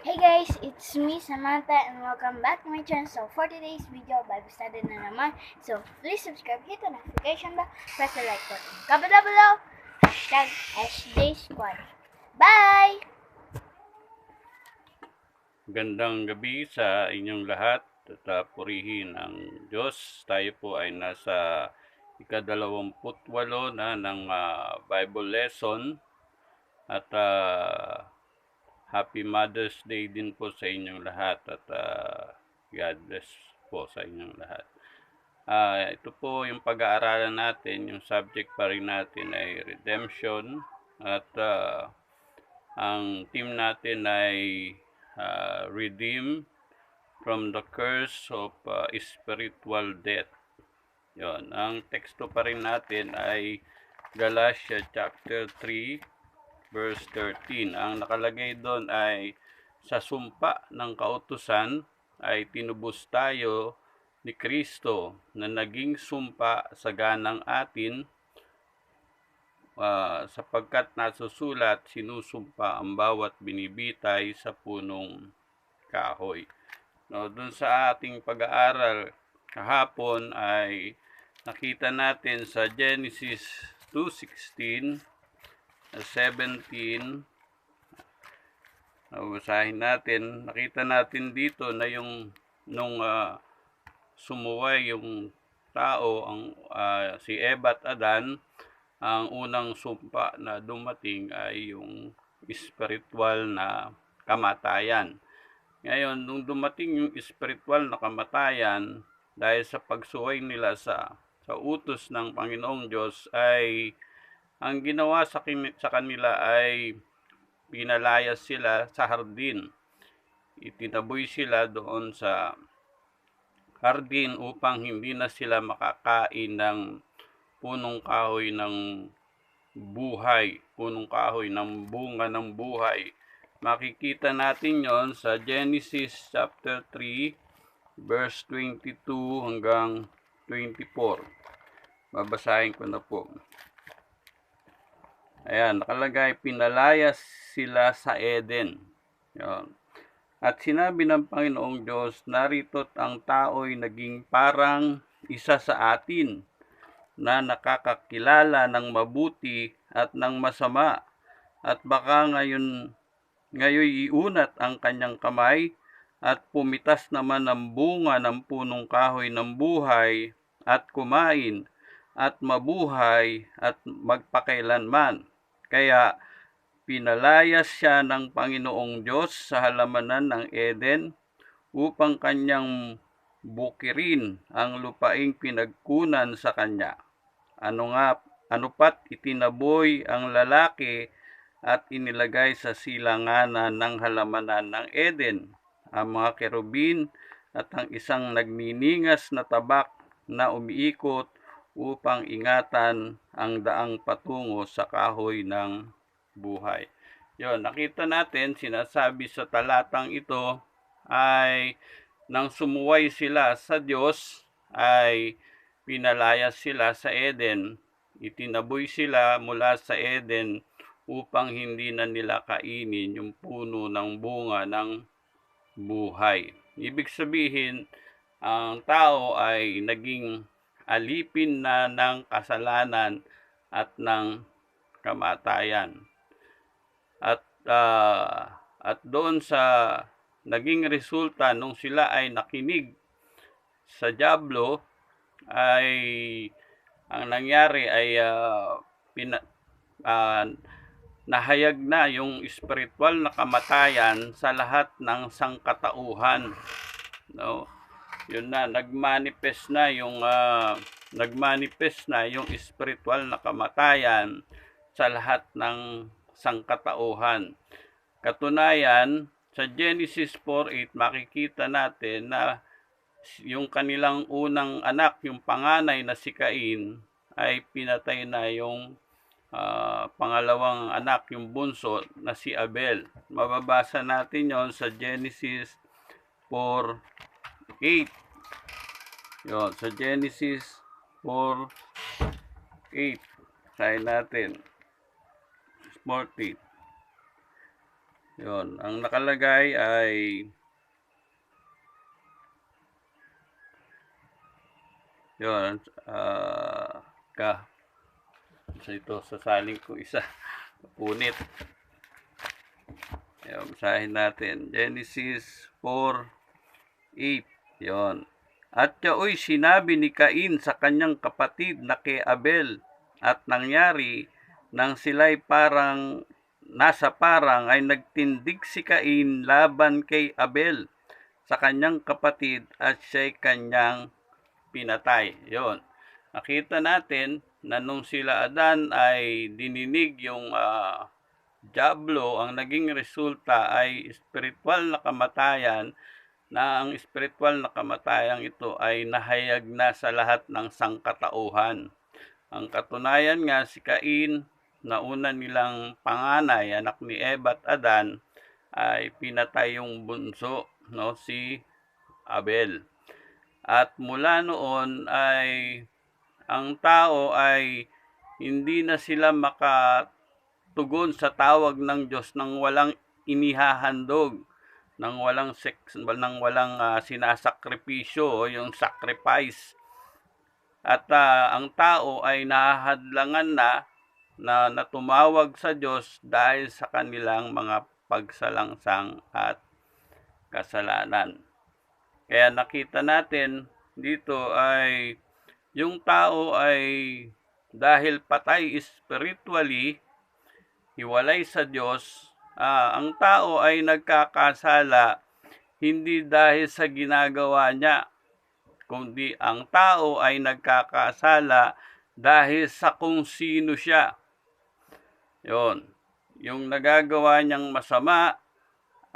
Hey guys, it's me Samantha and welcome back to my channel. So for today's video, Bible study na naman. So please subscribe, hit the notification bell, press the like button. Comment down below, hashtag SJ Squad. Bye! Gandang gabi sa inyong lahat at purihin ang Diyos. Tayo po ay nasa ika-28 na ng Bible lesson at Happy Mother's Day din po sa inyong lahat at God bless po sa inyong lahat. Ito po yung pag-aaralan natin, yung subject pa rin natin ay redemption at ang team natin ay redeem from the curse of spiritual death. Yon. Ang teksto pa rin natin ay Galatia chapter 3 verse 13. Ang nakalagay doon ay sa sumpa ng kautusan ay tinubos tayo ni Kristo na naging sumpa sa ganang atin sapagkat nasusulat, sinusumpa ang bawat binibitay sa punong kahoy. No, dun sa ating pag-aaral kahapon ay nakita natin sa Genesis 2:16, 17, basahin natin, nakita natin dito na yung nung sumuway yung tao, ang si Eva at Adan, ang unang sumpa na dumating ay yung spiritual na kamatayan. Ngayon, nung dumating yung spiritual na kamatayan, dahil sa pagsuway nila sa utos ng Panginoong Diyos, ay ang ginawa sa kanila ay pinalayas sila sa hardin. Itinaboy sila doon sa hardin upang hindi na sila makakain ng punong kahoy ng buhay, punong kahoy ng bunga ng buhay. Makikita natin yon sa Genesis chapter 3 verse 22 hanggang 24. Babasahin ko na po. Ayan, nakalagay, pinalayas sila sa Eden. Yon. At sinabi ng Panginoong Diyos, narito't ang tao'y naging parang isa sa atin na nakakakilala ng mabuti at ng masama, at baka ngayoy iunat ang kanyang kamay at pumitas naman ng bunga ng punong kahoy ng buhay at kumain at mabuhay at magpakailanman. Kaya pinalayas siya ng Panginoong Diyos sa halamanan ng Eden upang kanyang bukirin ang lupaing pinagkunan sa kanya. Ano pat itinaboy ang lalaki at inilagay sa silanganan ng halamanan ng Eden ang mga kerubin at ang isang nagniningas na tabak na umiikot upang ingatan ang daang patungo sa kahoy ng buhay. Yon, nakita natin, sinasabi sa talatang ito ay nang sumuway sila sa Diyos ay pinalayas sila sa Eden. Itinaboy sila mula sa Eden upang hindi na nila kainin yung puno ng bunga ng buhay. Ibig sabihin, ang tao ay naging alipin na ng kasalanan at ng kamatayan. At doon sa naging resulta nung sila ay nakinig sa dyablo, ay ang nangyari ay nahayag na yung spiritual na kamatayan sa lahat ng sangkatauhan. No? Yun na, nagmanifest na yung spiritual na kamatayan sa lahat ng sangkatauhan. Katunayan, sa Genesis 4:8 makikita natin na yung kanilang unang anak, yung panganay na si Cain, ay pinatay na yung pangalawang anak, yung bunso na si Abel. Mababasa natin yon sa Genesis 4:8. Yon, sa Genesis 4:8. Sayin natin. 4:8. Yun, ang nakalagay ay yun, ka. So ito, sasaling ko isa. Punit. Ayan, basahin natin. Genesis 4:8. Yun. At yaoy sinabi ni Cain sa kanyang kapatid na kay Abel, at nangyari nang sila'y parang nasa parang ay nagtindig si Cain laban kay Abel sa kanyang kapatid at siya'y kanyang pinatay. Yon. Nakita natin na nung sila Adan ay dininig yung Diablo, ang naging resulta ay spiritual na kamatayan, na ang spiritual na kamatayang ito ay nahayag na sa lahat ng sangkatauhan. Ang katunayan nga, si Cain, na una nilang panganay, anak ni Eva at Adan, ay pinatay yung bunso, no, si Abel. At mula noon ay ang tao ay hindi na sila makatugon sa tawag ng Diyos nang walang inihahandog, nang walang sinasakripisyo o yung sacrifice. At ang tao ay nahahadlangan na tumawag sa Diyos dahil sa kanilang mga pagsalangsang at kasalanan. Kaya nakita natin dito ay yung tao ay dahil patay spiritually, hiwalay sa Diyos, ang tao ay nagkakasala hindi dahil sa ginagawa niya, kundi ang tao ay nagkakasala dahil sa kung sino siya. Yon. Yung nagagawa niyang masama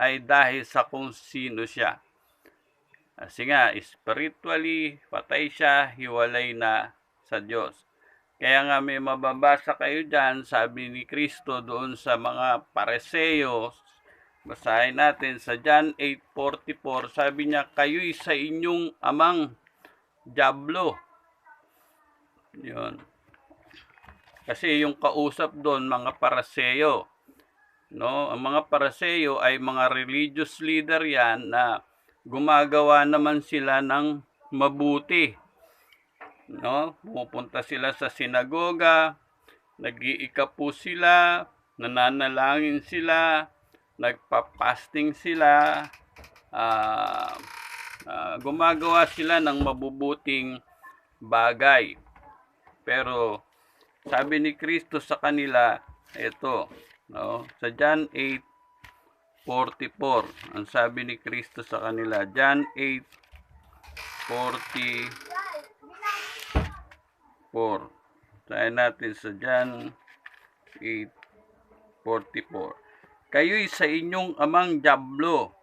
ay dahil sa kung sino siya. Kasi nga, spiritually, patay siya, hiwalay na sa Diyos. Kaya nga may mababasa kayo dyan, sabi ni Kristo doon sa mga Pariseo, basahin natin sa John 8:44, sabi niya, kayo'y sa inyong amang Diablo. Yun. Kasi yung kausap doon, mga Pariseo, no? Ang mga Pariseo ay mga religious leader yan na gumagawa naman sila ng mabuti, no? Pupunta sila sa sinagoga, nag-iikapu sila, nananalangin sila, nagpa-fasting sila, gumagawa sila ng mabubuting bagay. Pero sabi ni Kristo sa kanila, ito, no? Sa John 8:44, ang sabi ni Kristo sa kanila, John 8:44. Sayin natin sa John 8:44. Kayo'y sa inyong amang Diablo,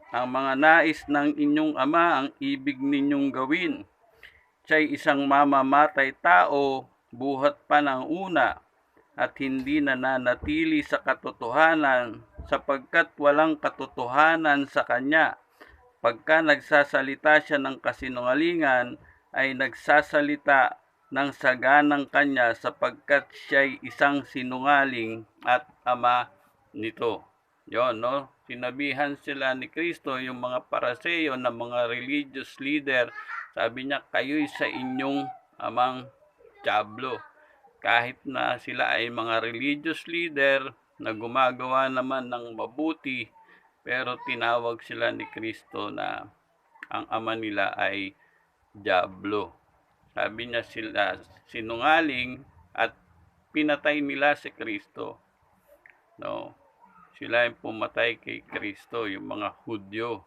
ang mga nais ng inyong ama ang ibig ninyong gawin. Siya'y isang mamamatay tao buhat pa ng una, at hindi nananatili sa katotohanan sapagkat walang katotohanan sa kanya. Pagka nagsasalita siya ng kasinungalingan, ay nagsasalita ng saganang kanya sapagkat siya'y isang sinungaling at ama nito. Yon, no? Sinabihan sila ni Kristo, yung mga Pariseo na mga religious leader, sabi niya, kayo'y sa inyong amang Diablo. Kahit na sila ay mga religious leader na gumagawa naman ng mabuti, pero tinawag sila ni Kristo na ang ama nila ay Diablo. Sabi niya sila sinungaling at pinatay nila si Kristo. No? Sila yung pumatay kay Kristo, yung mga Hudyo.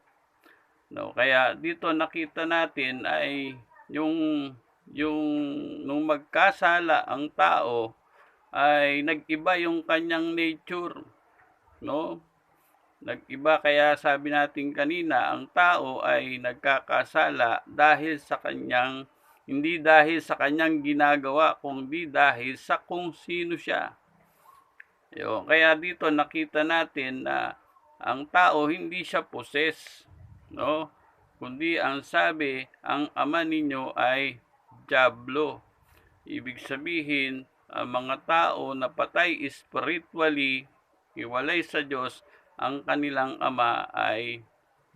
No? Kaya dito nakita natin ay yung nung magkasala ang tao ay nag-iba yung kanyang nature, no? Nag-iba, kaya sabi natin kanina, ang tao ay nagkakasala dahil sa kanyang, hindi dahil sa kanyang ginagawa, kundi dahil sa kung sino siya. Yo, kaya dito nakita natin na ang tao hindi siya possess, no? Kundi ang sabi, ang ama ninyo ay Diablo. Ibig sabihin, ang mga tao na patay spiritually, hiwalay sa Diyos, ang kanilang ama ay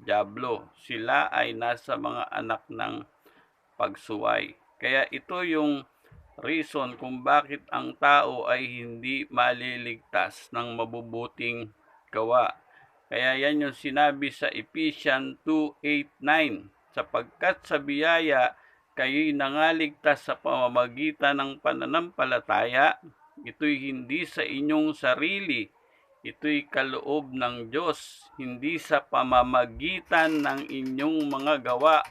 dyablo. Sila ay nasa mga anak ng pagsuway. Kaya ito yung reason kung bakit ang tao ay hindi maliligtas ng mabubuting gawa. Kaya yan yung sinabi sa Ephesians 2:8-9, sapagkat sa biyaya kayo'y nangaligtas sa pamamagitan ng pananampalataya. Ito'y hindi sa inyong sarili, ito'y kaloob ng Diyos, hindi sa pamamagitan ng inyong mga gawa,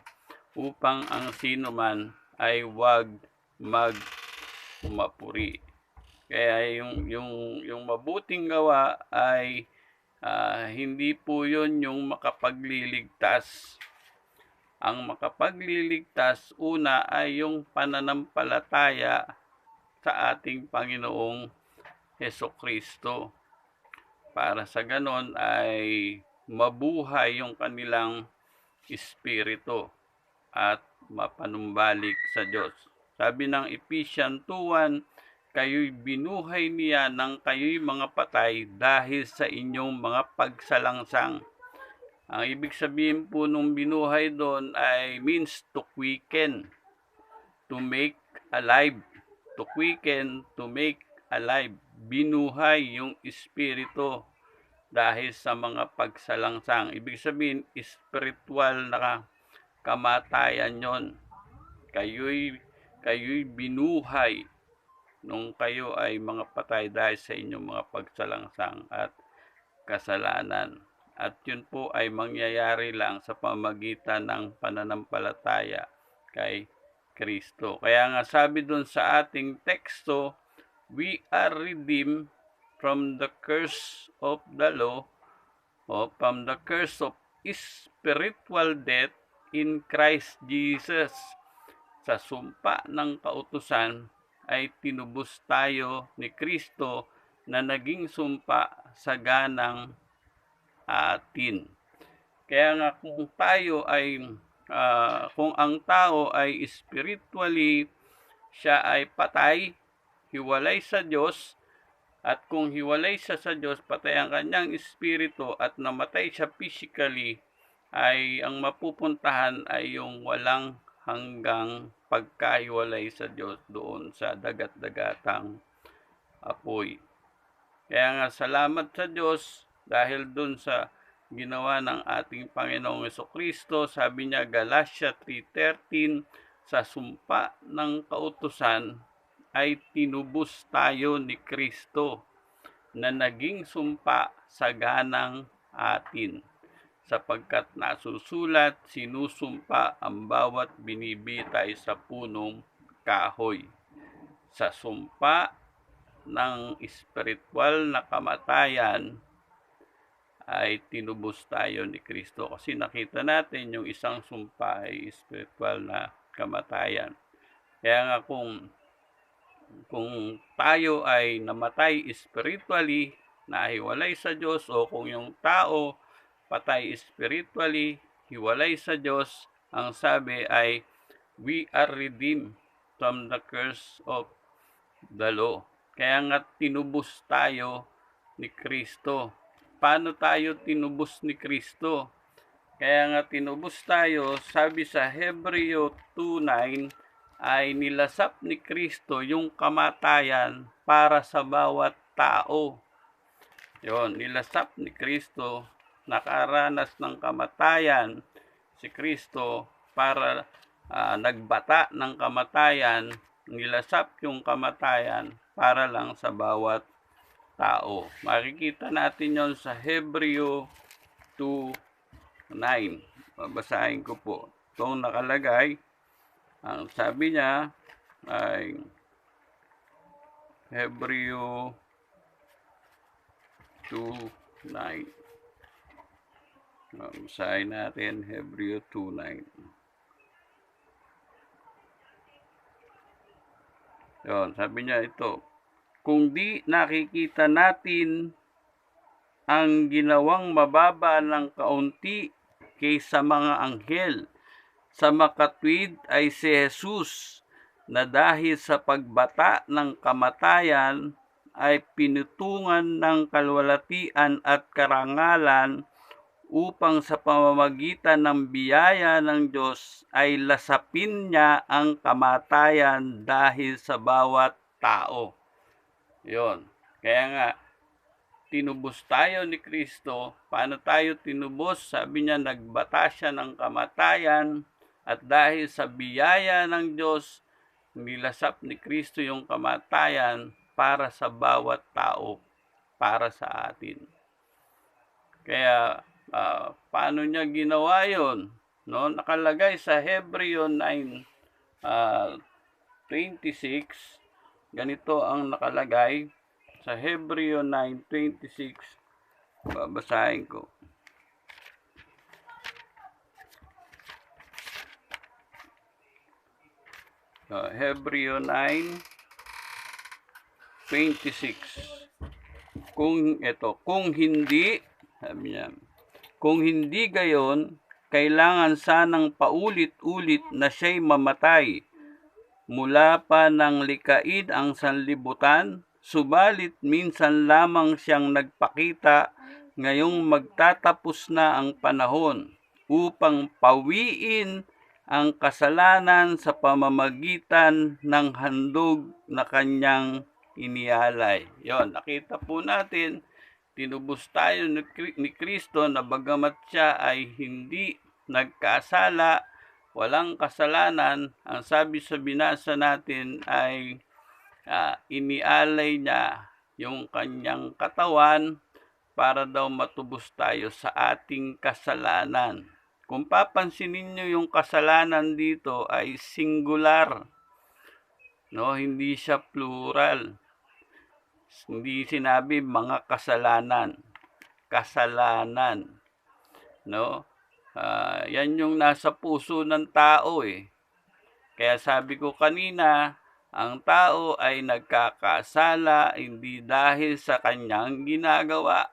upang ang sino man ay wag magmapuri. Kaya yung mabuting gawa ay hindi po yun yung makapagliligtas. Ang makapagliligtas, una ay yung pananampalataya sa ating Panginoong Hesukristo. Para sa ganon ay mabuhay yung kanilang espiritu at mapanumbalik sa Diyos. Sabi ng Ephesians 2:1, kayo'y binuhay niya nang kayo'y mga patay dahil sa inyong mga pagsalangsang. Ang ibig sabihin po nung binuhay doon ay means to quicken, to make alive. To quicken, to make alive. Binuhay yung espiritu dahil sa mga pagsalangsang. Ibig sabihin, spiritual na kamatayan yon. Kayo'y binuhay nung kayo ay mga patay dahil sa inyong mga pagsalangsang at kasalanan. At yun po ay mangyayari lang sa pamagitan ng pananampalataya kay Kristo. Kaya nga sabi dun sa ating teksto, we are redeemed from the curse of the law, o from the curse of spiritual death in Christ Jesus. Sa sumpa ng kautusan ay tinubos tayo ni Kristo na naging sumpa sa ganang atin. Kaya nga kung tayo ay kung ang tao ay spiritually siya ay patay, hiwalay sa Diyos, at kung hiwalay siya sa Diyos, patay ang kanyang espiritu at namatay siya physically, ay ang mapupuntahan ay yung walang hanggang pagkahiwalay sa Diyos doon sa dagat-dagatang apoy. Kaya nga salamat sa Diyos dahil doon sa ginawa ng ating Panginoong Hesukristo. Sabi niya, Galatia 3:13, sa sumpa ng kautusan ay tinubos tayo ni Kristo na naging sumpa sa ganang atin. Sapagkat nasusulat, sinusumpa ang bawat binibitay sa punong kahoy. Sa sumpa ng espiritual na kamatayan ay tinubos tayo ni Kristo. Kasi nakita natin yung isang sumpa ay espiritual na kamatayan. Kaya nga kung tayo ay namatay spiritually, nahiwalay sa Diyos, o kung yung tao patay spiritually, hiwalay sa Diyos, ang sabi ay we are redeemed from the curse of the law. Kaya nga tinubos tayo ni Kristo. Paano tayo tinubos ni Kristo? Kaya nga tinubos tayo, sabi sa Hebreo 2:9, ay nilasap ni Kristo yung kamatayan para sa bawat tao. Yon, nilasap ni Kristo, nakaranas ng kamatayan si Kristo para nagbata ng kamatayan, nilasap yung kamatayan para lang sa bawat tao. Makikita natin yon sa Hebreo 2:9. Babasahin ko po. Itong nakalagay, ang sabi niya ay Hebreo 2:9. Basahin natin Hebreo 2:9. Yon, sabi niya ito, kung di nakikita natin ang ginawang mababa ng kaunti kaysa mga anghel, sa makatwid ay si Jesus, na dahil sa pagbata ng kamatayan ay pinutungan ng kalwalatian at karangalan upang sa pamamagitan ng biyaya ng Diyos ay lasapin niya ang kamatayan dahil sa bawat tao. Yon. Kaya nga, tinubos tayo ni Kristo. Paano tayo tinubos? Sabi niya, nagbata siya ng kamatayan at dahil sa biyaya ng Diyos, nilasap ni Kristo yung kamatayan para sa bawat tao, para sa atin. Kaya, paano niya ginawa yun? No? Nakalagay sa Hebreo 9:26, ganito ang nakalagay sa Hebreo 9:26. Babasahin ko. Hebreo 9:26. Kung hindi, sabi niya, kung hindi gayon, kailangan sanang paulit-ulit na siya'y mamatay. Mula pa nang likain ang sanlibutan, subalit minsan lamang siyang nagpakita, ngayong magtatapos na ang panahon, upang pawiin ang kasalanan sa pamamagitan ng handog na kanyang inialay. Yon, nakita po natin, tinubos tayo ni Kristo na bagamat siya ay hindi nagkasala, walang kasalanan, ang sabi sa binasa natin ay inialay niya yung kanyang katawan para daw matubos tayo sa ating kasalanan. Kung papansinin niyo yung kasalanan dito ay singular, no? Hindi siya plural. Hindi sinabi mga kasalanan. Kasalanan, no? Yan yung nasa puso ng tao eh. Kaya sabi ko kanina, ang tao ay nagkakasala hindi dahil sa kanyang ginagawa,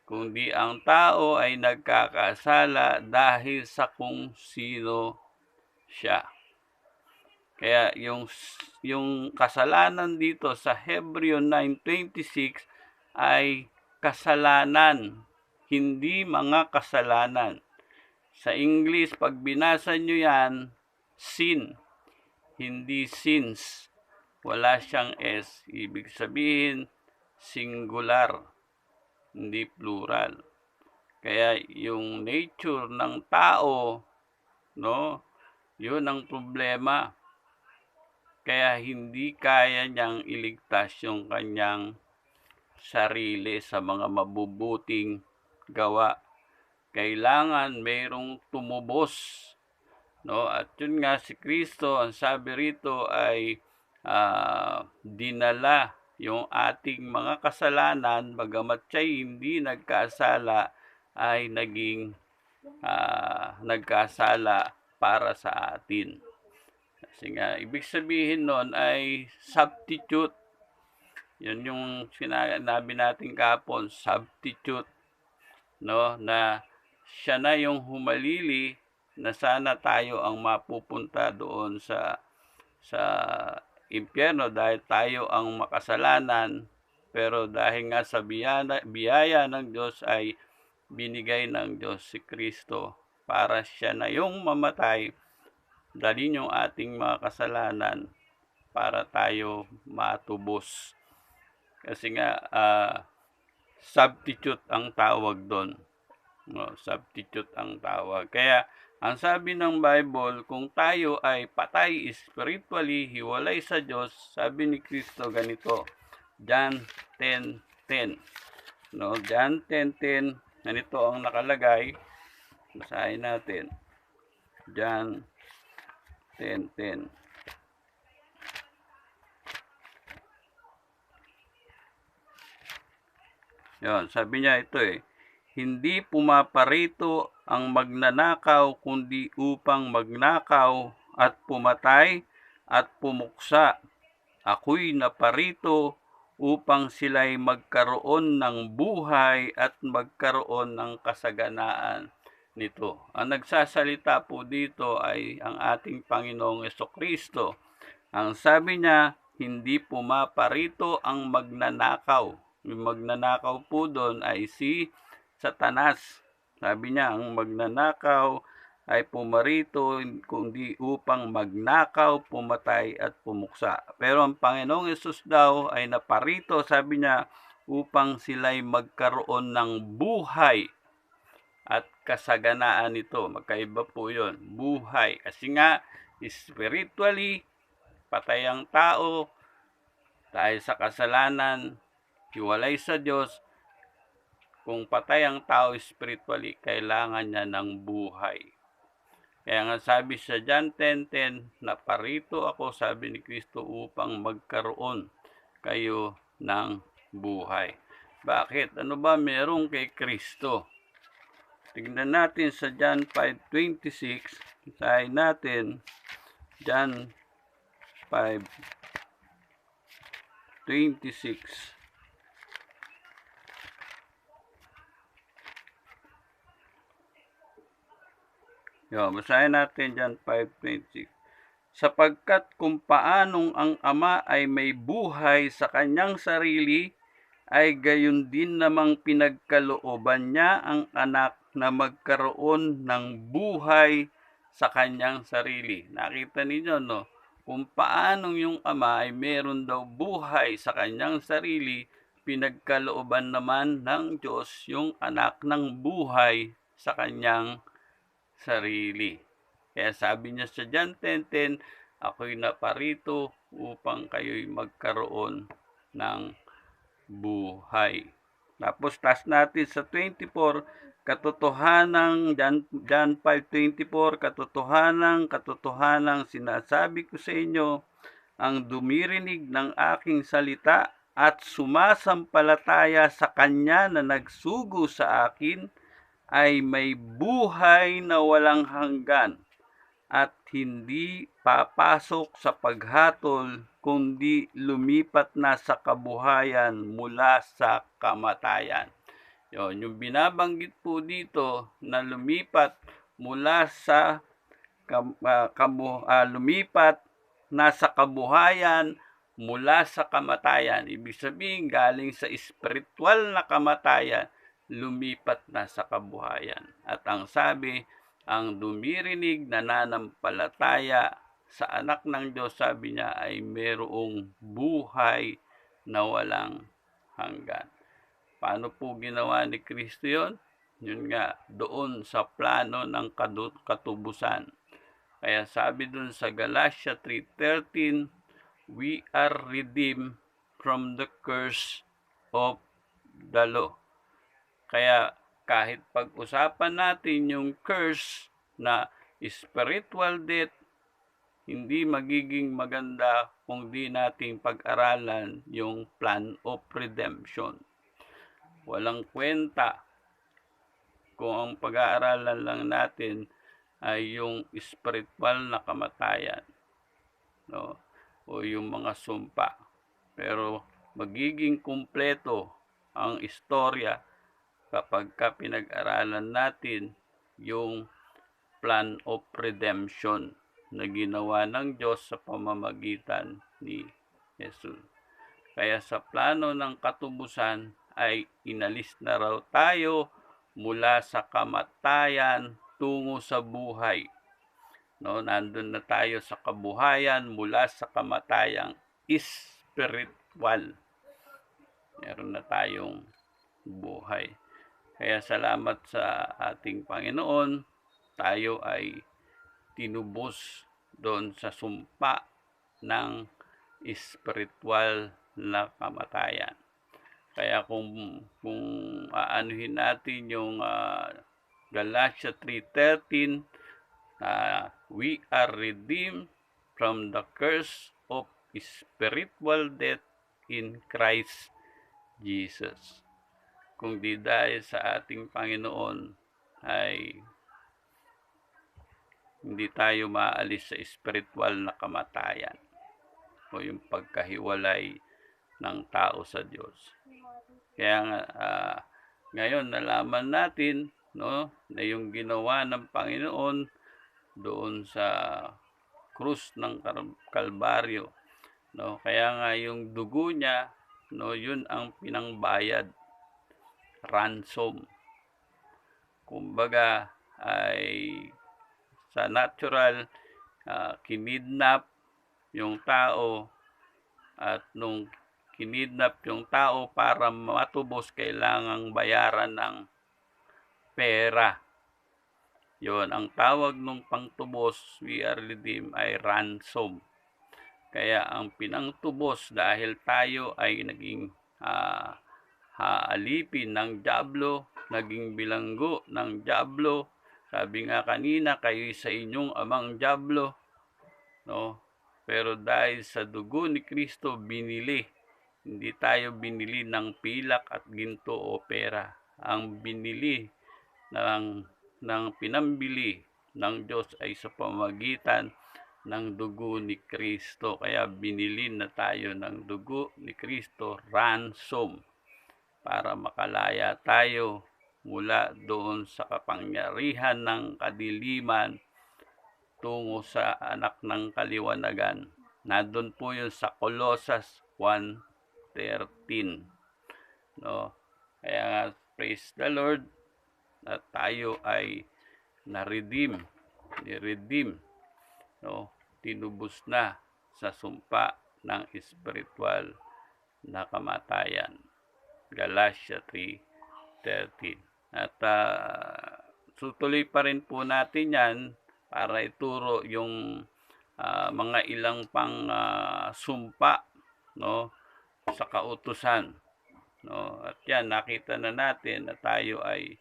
kundi ang tao ay nagkakasala dahil sa kung sino siya. Kaya yung kasalanan dito sa Hebreo 9:26 ay kasalanan, hindi mga kasalanan. Sa English, pag binasa nyo yan, sin, hindi sins. Wala siyang S. Ibig sabihin, singular, hindi plural. Kaya yung nature ng tao, no, yun ang problema. Kaya hindi kaya niyang iligtas yung kanyang sarili sa mga mabubuting gawa. Kailangan mayroong tumubos, no? At yun nga si Kristo, ang sabi rito ay dinala yung ating mga kasalanan, bagamat siya'y hindi nagkasala, ay naging nagkasala para sa atin. Kasi nga, ibig sabihin nun ay substitute. Yun yung sinabi natin kahapon, substitute, no? Na siya na yung humalili na sana tayo ang mapupunta doon sa impyerno dahil tayo ang makasalanan, pero dahil nga sa biyaya ng Diyos ay binigay ng Diyos si Kristo para siya na yung mamatay, dalhin yung ating mga kasalanan para tayo matubos. Kasi nga substitute ang tawag doon. No, substitute ang tawag. Kaya ang sabi ng Bible, kung tayo ay patay spiritually, hiwalay sa Diyos, sabi ni Kristo ganito, John 10:10. No, John 10:10, ganito ang nakalagay. Basahin natin. John 10:10. Yon, sabi niya ito eh, hindi pumaparito ang magnanakaw kundi upang magnakaw at pumatay at pumuksa. Ako'y naparito upang sila'y magkaroon ng buhay at magkaroon ng kasaganaan nito. Ang nagsasalita po dito ay ang ating Panginoong Jesucristo. Ang sabi niya, hindi pumaparito ang magnanakaw. Yung magnanakaw po doon ay si Satanas. Sabi niya, ang magnanakaw ay pumarito kundi upang magnakaw, pumatay at pumuksa. Pero ang Panginoong Yesus daw ay naparito, sabi niya, upang sila'y magkaroon ng buhay at kasaganaan nito. Magkaiba po yun. Buhay. Kasi nga, spiritually, patay ang tao dahil sa kasalanan, hiwalay sa Diyos. Kung patay ang tao spiritually, kailangan niya ng buhay. Kaya nga sabi sa John 10:10, naparito ako, sabi ni Kristo, upang magkaroon kayo ng buhay. Bakit? Ano ba meron kay Kristo? Tignan natin sa John 5:26. Basahin natin John 5:26. Basahin natin John 5:26. Sapagkat kung paanong ang Ama ay may buhay sa kanyang sarili, ay gayon din namang pinagkalooban niya ang anak na magkaroon ng buhay sa kanyang sarili. Nakita ninyo, no? Kung paanong yung Ama ay meron daw buhay sa kanyang sarili, pinagkalooban naman ng Diyos yung anak ng buhay sa kanyang sarili. Kaya sabi niya sa John 10:10, ako'y naparito upang kayo'y magkaroon ng buhay. Tapos taas natin sa 24, katotohanang John 5:24, katotohanang sinasabi ko sa inyo, ang dumirinig ng aking salita at sumasampalataya sa kanya na nagsugo sa akin ay may buhay na walang hanggan at hindi papasok sa paghatol kundi lumipat na sa kabuhayan mula sa kamatayan. Yung binabanggit po dito na lumipat mula sa lumipat na sa kabuhayan mula sa kamatayan. Ibig sabihin, galing sa spiritual na kamatayan, lumipat na sa kabuhayan. At ang sabi, ang dumirinig, nananampalataya sa anak ng Diyos, sabi niya, ay mayroong buhay na walang hanggan. Paano po ginawa ni Kristo yun? Yun nga, doon sa plano ng katubusan. Kaya sabi doon sa Galatia 3:13, we are redeemed from the curse of the law. Kaya kahit pag-usapan natin yung curse na spiritual death, hindi magiging maganda kung di natin pag-aralan yung plan of redemption. Walang kwenta kung ang pag-aaralan lang natin ay yung spiritual na kamatayan, no? O yung mga sumpa. Pero magiging kumpleto ang istorya kapag pinag-aralan natin yung plan of redemption na ginawa ng Diyos sa pamamagitan ni Jesus. Kaya sa plano ng katubusan ay inalis na raw tayo mula sa kamatayan tungo sa buhay. No, nandun na tayo sa kabuhayan mula sa kamatayang spiritual. Meron na tayong buhay. Kaya salamat sa ating Panginoon, tayo ay tinubos doon sa sumpa ng spiritual na kamatayan. Kaya kung aanuhin natin yung Galatia 3:13, we are redeemed from the curse of spiritual death in Christ Jesus. Kung di dahil sa ating Panginoon ay hindi tayo maalis sa spiritual na kamatayan o yung pagkahiwalay ng tao sa Diyos. Kaya nga, ngayon nalaman natin, no, na yung ginawa ng Panginoon doon sa krus ng Kalbaryo no? Kaya nga yung dugo niya, no, yun ang pinangbayad, ransom. Kumbaga ay sa natural, kinidnap yung tao, at nung kinidnap yung tao para matubos, kailangang bayaran ng pera. Yon ang tawag nung pangtubos, we are redeemed, ay ransom. Kaya ang pinangtubos, dahil tayo ay naging haalipin ng dyablo, naging bilanggo ng dyablo. Sabi nga kanina, kayo sa inyong amang dyablo, no? Pero dahil sa dugo ni Kristo binili, hindi tayo binili ng pilak at ginto o pera. Ang binili ng pinambili ng Diyos ay sa pamamagitan ng dugo ni Kristo. Kaya binili na tayo ng dugo ni Kristo, ransom, para makalaya tayo mula doon sa kapangyarihan ng kadiliman tungo sa anak ng kaliwanagan. Nandun po yun sa Colossus 1:13. No? Kaya nga, praise the Lord, na tayo ay na-redeem, ni-redeem, no? Tinubos na sa sumpa ng espiritual na kamatayan. Galatia 3:13. At tutuloy pa rin po natin yan para ituro yung mga ilang pang sumpa, no, sa kautusan, no? At yan, nakita na natin na tayo ay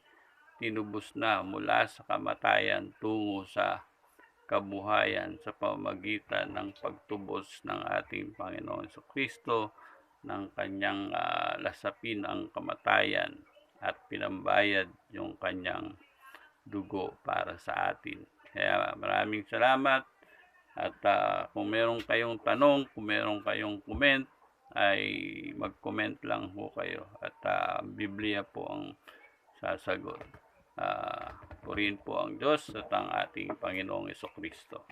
tinubos na mula sa kamatayan tungo sa kabuhayan sa pamamagitan ng pagtubos ng ating Panginoon Kristo, ng kanyang lasapin ang kamatayan at pinambayad yung kanyang dugo para sa atin. Kaya maraming salamat, at kung meron kayong tanong, kung meron kayong comment, ay mag-comment lang po kayo, at Biblia po ang sasagot. Purihin po ang Diyos at ang ating Panginoong Kristo.